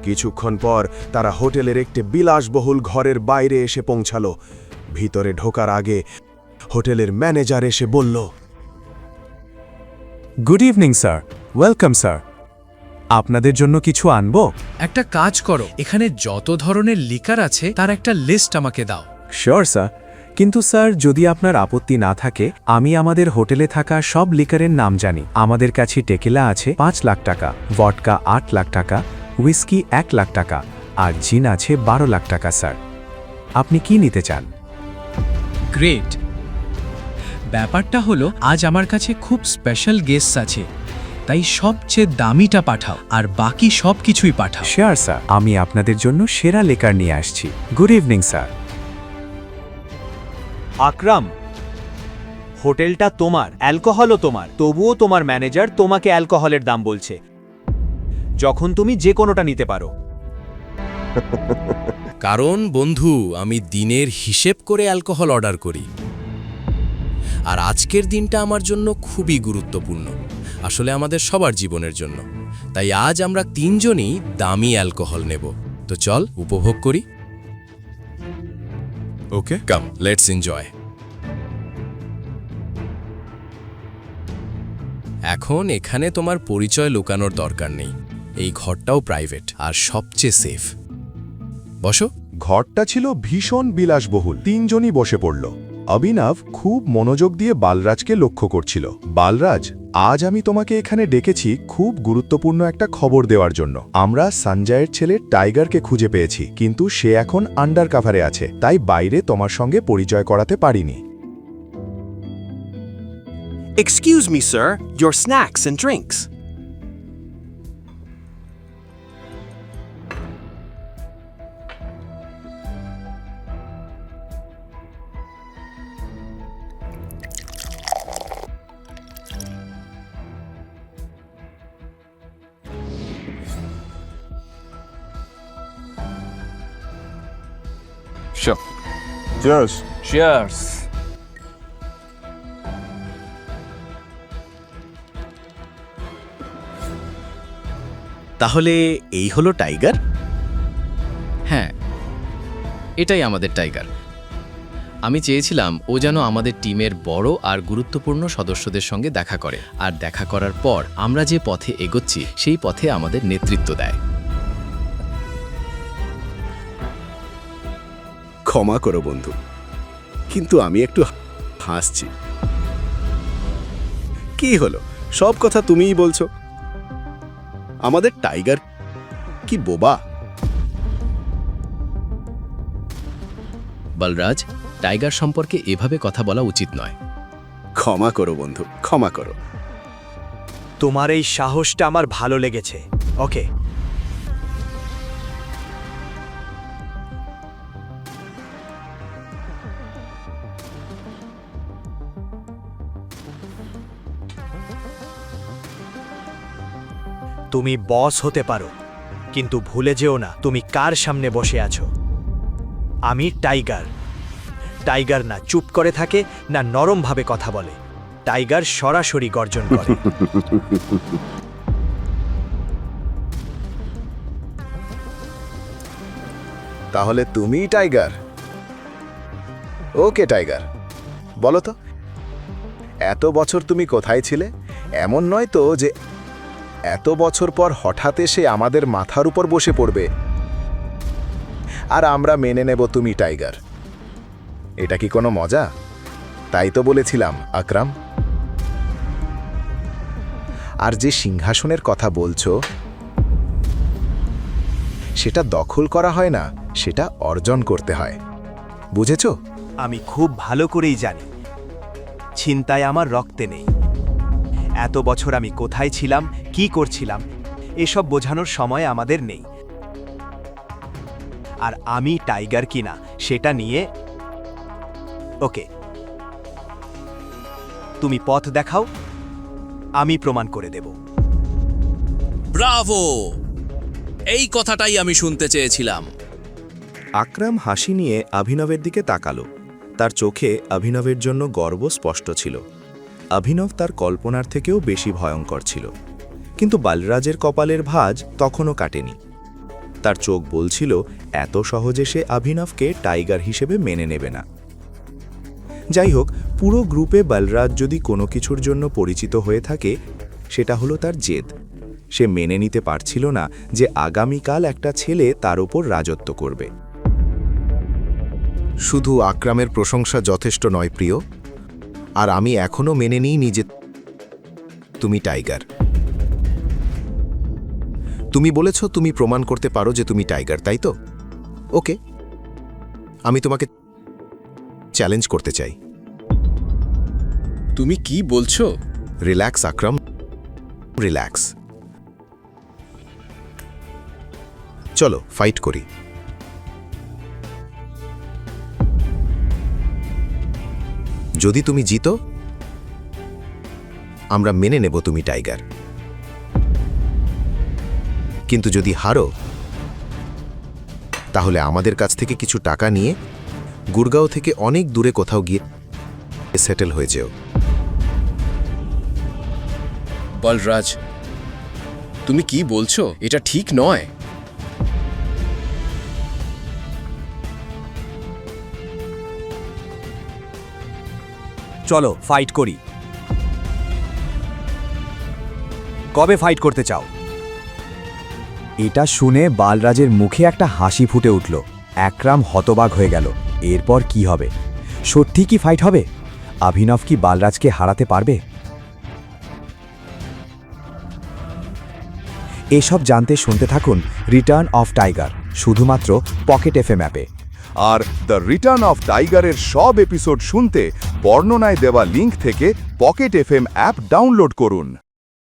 কিছুক্ষণ পর তারা হোটেলের একটি বিলাসবহুল ঘরের বাইরে এসে পৌঁছালো। ভিতরে ঢোকার আগে হোটেলের ম্যানেজার এসে বলল, good evening sir, welcome sir. আপনাদের জন্য কিছু আনবো? একটা কাজ করো, এখানে যত ধরনের লিকার আছে তার একটা লিস্ট আমাকে দাও। শিওর স্যার, কিন্তু স্যার যদি আপনার আপত্তি না থাকে, আমি আমাদের হোটেলে থাকা সব লিকারের নাম জানি। আমাদের কাছে টেকিলা আছে 5 লাখ টাকা, ভডকা 8 লাখ টাকা, হুইস্কি 1 লাখ টাকা, আর জিন আছে 12 লাখ টাকা স্যার। আপনি কি নিতে চান? গ্রেট। ব্যাপারটা হলো আজ আমার কাছে খুব স্পেশাল গেস্ট আছে, তাই সবচেয়ে দামিটা পাঠাও আর বাকি সব কিছুই পাঠাও। শিওর স্যার, আমি আপনাদের জন্য সেরা লিকার নিয়ে আসছি। Good evening sir. আকরাম, হোটেলটা তোমার, অ্যালকোহলও তোমার, তবুও তোমার ম্যানেজার তোমাকে অ্যালকোহলের দাম বলছে, যখন তুমি যে কোনোটা নিতে পারো। কারণ বন্ধু, আমি দিনের হিসেব করে অ্যালকোহল অর্ডার করি, আর আজকের দিনটা আমার জন্য খুবই গুরুত্বপূর্ণ, আসলে আমাদের সবার জীবনের জন্য। তাই আজ আমরা তিনজনই দামি অ্যালকোহল নেব। তো চল উপভোগ করি। ওকে, কাম, লেটস এনজয়। এখন এখানে তোমার পরিচয় লুকানোর দরকার নেই। এই ঘরটাও প্রাইভেট আর সবচেয়ে সেফ। বসো। ঘরটা ছিল ভীষণ বিলাসবহুল। তিনজনই বসে পড়ল। অভিনব খুব মনোযোগ দিয়ে বালরাজকে লক্ষ্য করছিল। বালরাজ, আজ আমি তোমাকে এখানে ডেকেছি খুব গুরুত্বপূর্ণ একটা খবর দেওয়ার জন্য। আমরা সঞ্জয়ের ছেলে টাইগারকে খুঁজে পেয়েছি, কিন্তু সে এখন আন্ডার কাভারে আছে, তাই বাইরে তোমার সঙ্গে পরিচয় করাতে পারিনি। Excuse me, sir. Your snacks and drinks. Sure. Cheers. Cheers. তাহলে এই হলো টাইগার? হ্যাঁ, এটাই আমাদের টাইগার। আমি চেয়েছিলাম ও যেন আমাদের টিমের বড় আর গুরুত্বপূর্ণ সদস্যদের সঙ্গে দেখা করে, আর দেখা করার পর আমরা যে পথে এগোচ্ছি সেই পথে আমাদের নেতৃত্ব দেয়। ক্ষমা করো বন্ধু, কিন্তু আমি একটু হাসছি। কি হলো, সব কথা তুমিই বলছো? আমাদের টাইগার কি বোবা? বলরাজ, টাইগার সম্পর্কে এভাবে কথা বলা উচিত নয়। ক্ষমা করো বন্ধু, ক্ষমা করো। তোমার এই সাহসটা আমার ভালো লেগেছে। ওকে, তুমি বস হতে পারো, কিন্তু ভুলে যেও না তুমি কার সামনে বসে আছো। আমি টাইগার। টাইগার না চুপ করে থাকে, না নরমভাবে কথা বলে। টাইগার সরাসরি গর্জন করে। তাহলে তুমিই টাইগার? ওকে টাইগার, বলো তো, এত বছর তুমি কোথায় ছিলে? এমন নয় তো যে এত বছর পর হঠাৎ এসে আমাদের মাথার উপর বসে পড়বে আর আমরা মেনে নেব তুমি টাইগার। এটা কি কোনো মজা? তাই তো বলেছিলাম আকরাম। আর যে সিংহাসনের কথা বলছো, সেটা দখল করা হয় না, সেটা অর্জন করতে হয়, বুঝেছো? আমি খুব ভালো করেই জানি ছিনতাই আমার রক্তে নেই। এত বছর আমি কোথায় ছিলাম, কি করছিলাম, এসব বোঝানোর সময় আমাদের নেই। আর আমি টাইগার কিনা সেটা নিয়ে ওকে, তুমি পথ দেখাও, আমি প্রমাণ করে দেব। ব্রাভো! এই কথাটাই আমি শুনতে চেয়েছিলাম। আকরাম হাসি নিয়ে অভিনবের দিকে তাকালো। তার চোখে অভিনবের জন্য গর্ব স্পষ্ট ছিল। অভিনব তার কল্পনার থেকেও বেশি ভয়ঙ্কর ছিল, কিন্তু বালরাজের কপালের ভাঁজ তখনও কাটেনি। তার চোখ বলছিল এত সহজে সে অভিনবকে টাইগার হিসেবে মেনে নেবে না। যাই হোক, পুরো গ্রুপে বলরাজ যদি কোনো কিছুর জন্য পরিচিত হয়ে থাকে, সেটা হলো তার জেদ। সে মেনে নিতে পারছিল না যে আগামীকাল একটা ছেলে তার ওপর রাজত্ব করবে। শুধু আকরামের প্রশংসা যথেষ্ট নয় প্রিয়, আর আমি এখনো মেনে নিইনি যে তুমি টাইগার। তুমি বলেছ তুমি প্রমাণ করতে পারো যে তুমি টাইগার, তাই তো? ওকে, আমি তোমাকে চ্যালেঞ্জ করতে চাই। তুমি কি বলছো? রিল্যাক্স আকরাম, রিল্যাক্স। চলো ফাইট করি। যদি তুমি জিতো, আমরা মেনে নেব তুমি টাইগার, কিন্তু যদি হারো, তাহলে আমাদের কাছ থেকে কিছু টাকা নিয়ে গুরগাঁও থেকে অনেক দূরে কোথাও গিয়ে সেটেল হয়ে যেও। বলরাজ, তুমি কি বলছো? এটা ঠিক নয়। চলো ফাইট করি। কবে ফাইট করতে চাও? এটা শুনে বালরাজের মুখে একটা হাসি ফুটে উঠল। আকরাম হতবাক হয়ে গেল। এরপর কি হবে? সত্যি কি ফাইট হবে? অভিনব কি বালরাজকে হারাতে পারবে? এসব জানতে শুনতে থাকুন রিটার্ন অফ টাইগার, শুধুমাত্র পকেট এফএম অ্যাপে। আর দ্য রিটার্ন অফ টাইগারের সব এপিসোড শুনতে বর্ণনায় দেওয়া লিঙ্ক থেকে পকেট এফএম অ্যাপ ডাউনলোড করুন।